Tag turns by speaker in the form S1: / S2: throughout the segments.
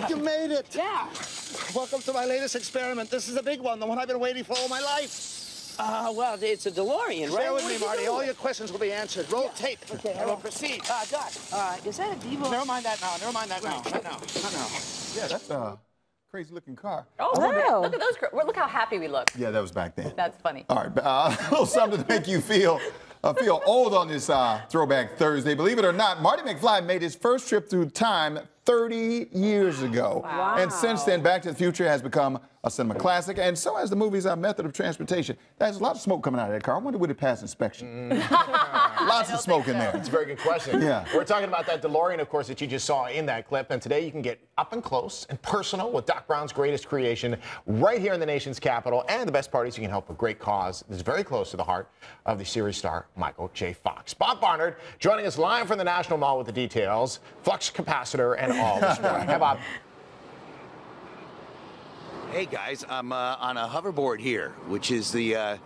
S1: You made it.
S2: Yeah.
S1: Welcome to my latest experiment. This is a big one, the one I've been waiting for all my life.
S2: Well, it's a DeLorean, right?
S1: Bear with me, Marty. All your questions will be answered. Roll tape.
S2: Okay,
S1: I will proceed.
S2: Doc, is that a Devo?
S1: Never mind that now. Never mind that now. Not now. Not now.
S3: Yeah, that's a crazy-looking car.
S4: Oh, wow. Look at those. Look how happy we look.
S3: Yeah, that was back then.
S4: That's funny.
S3: All right, a little something to make you feel old on this Throwback Thursday. Believe it or not, Marty McFly made his first trip through time 30 years ago.
S4: Wow.
S3: And since then, Back to the Future has become a cinema classic, and so has the movie's method of transportation. There's a lot of smoke coming out of that car. I wonder would it pass inspection? Lots of smoke in there.
S5: That's a very good question.
S3: Yeah.
S5: We're talking about that DeLorean, of course, that you just saw in that clip, and today you can get up and close and personal with Doc Brown's greatest creation right here in the nation's capital, and the best part is you can help a great cause that's very close to the heart of the series star Michael J. Fox. Bob Barnard joining us live from the National Mall with the details, flux capacitor and all this morning. Hi, Bob.
S6: Hey guys, I'm on a hoverboard here, which is the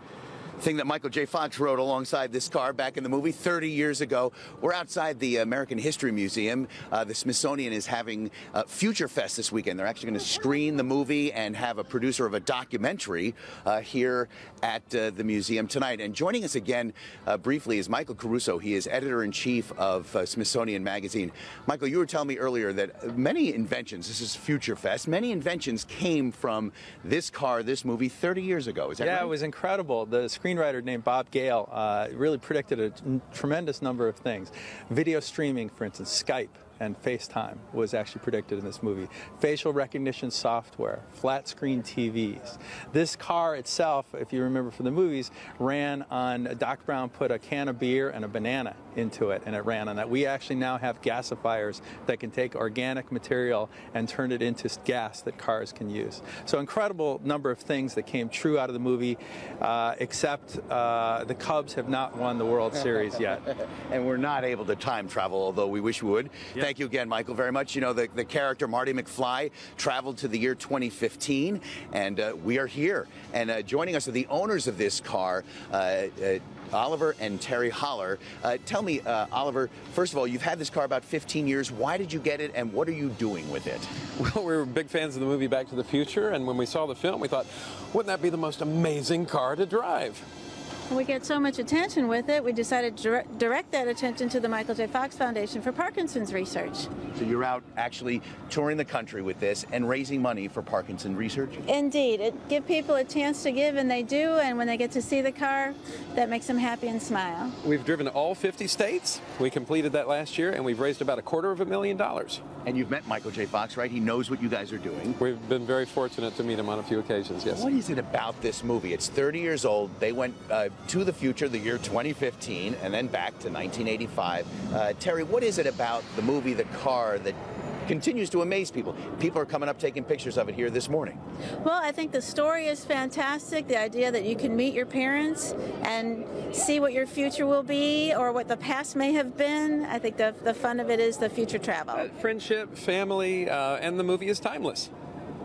S6: thing that Michael J. Fox rode alongside this car back in the movie 30 years ago. We're outside the American History Museum. The Smithsonian is having Future Fest this weekend. They're actually going to screen the movie and have a producer of a documentary here at the museum tonight. And joining us again briefly is Michael Caruso. He is editor-in-chief of Smithsonian Magazine. Michael, you were telling me earlier that many inventions, this is Future Fest, many inventions came from this car, this movie 30 years ago. Is that right?
S7: Yeah, it was incredible. The screenwriter named Bob Gale really predicted a tremendous number of things. Video streaming, for instance, Skype and FaceTime was actually predicted in this movie. Facial recognition software, flat screen TVs. This car itself, if you remember from the movies, ran on, Doc Brown put a can of beer and a banana into it, and it ran on that. We actually now have gasifiers that can take organic material and turn it into gas that cars can use. So incredible number of things that came true out of the movie, except the Cubs have not won the World Series yet.
S6: And we're not able to time travel, although we wish we would.
S7: Yep.
S6: Thank you again, Michael, very much. You know, the character Marty McFly traveled to the year 2015, and we are here. And joining us are the owners of this car, Oliver and Terry Holler. Tell me, Oliver, first of all, you've had this car about 15 years. Why did you get it, and what are you doing with it?
S8: Well, we were big fans of the movie Back to the Future, and when we saw the film, we thought, wouldn't that be the most amazing car to drive?
S9: We get so much attention with it, we decided to direct that attention to the Michael J. Fox Foundation for Parkinson's research.
S6: So you're out actually touring the country with this and raising money for Parkinson research?
S9: Indeed. It gives people a chance to give, and they do, and when they get to see the car, that makes them happy and smile.
S8: We've driven all 50 states. We completed that last year, and we've raised about $250,000.
S6: And you've met Michael J. Fox, right? He knows what you guys are doing.
S8: We've been very fortunate to meet him on a few occasions, yes.
S6: What is it about this movie? It's 30 years old. They went to the future, the year 2015, and then back to 1985. Terry, what is it about the movie, the car, that continues to amaze people? People are coming up taking pictures of it here this morning.
S9: Well, I think the story is fantastic. The idea that you can meet your parents and see what your future will be or what the past may have been. I think the fun of it is the future travel.
S8: Friendship, family, and the movie is timeless.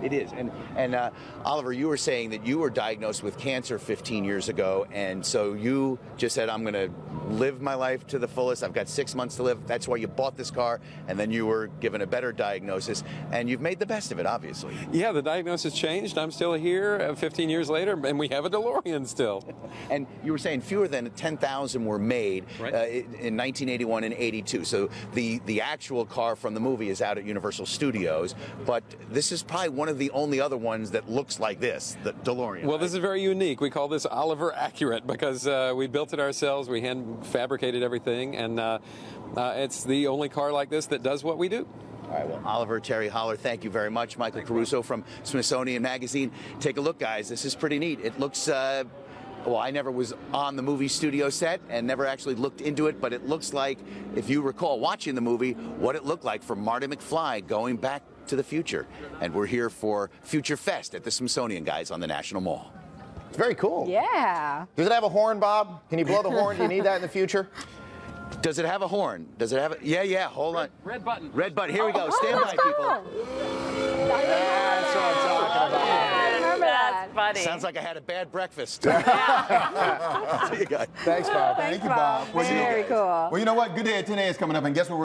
S6: It is. And Oliver, you were saying that you were diagnosed with cancer 15 years ago, and so you just said, I'm going to live my life to the fullest. I've got 6 months to live. That's why you bought this car, and then you were given a better diagnosis, and you've made the best of it, obviously.
S8: Yeah, the diagnosis changed. I'm still here 15 years later, and we have a DeLorean still.
S6: And you were saying fewer than 10,000 were made
S8: right.
S6: In 1981 and 82. So the actual car from the movie is out at Universal Studios, but this is probably one of the only other ones that looks like this, the DeLorean.
S8: Well,
S6: right?
S8: this is very unique. We call this Oliver Accurate because we built it ourselves. We hand fabricated everything, and it's the only car like this that does what we do.
S6: All right, well, Oliver, Terry Holler, thank you very much. Michael Caruso from Smithsonian Magazine. Take a look, guys. This is pretty neat. It looks... well, I never was on the movie studio set and never actually looked into it, but it looks like, if you recall watching the movie, what it looked like for Marty McFly going back to the future. And we're here for Future Fest at the Smithsonian, guys, on the National Mall.
S5: It's very cool.
S4: Yeah.
S5: Does it have a horn, Bob? Can you blow the horn? Do you need that in the future?
S6: Does it have a horn? Does it have a... Yeah, hold on.
S8: Red button.
S6: Red button. Here we go. Stand by, people.
S5: That's what I'm talking about.
S4: That's funny.
S6: Sounds like I had a bad breakfast.
S4: Yeah.
S6: See you guys.
S5: Thanks, Bob.
S3: Thank you, Bob.
S4: Very cool.
S3: Well, you know what? Good Day at 10 a.m. is coming up, and guess what?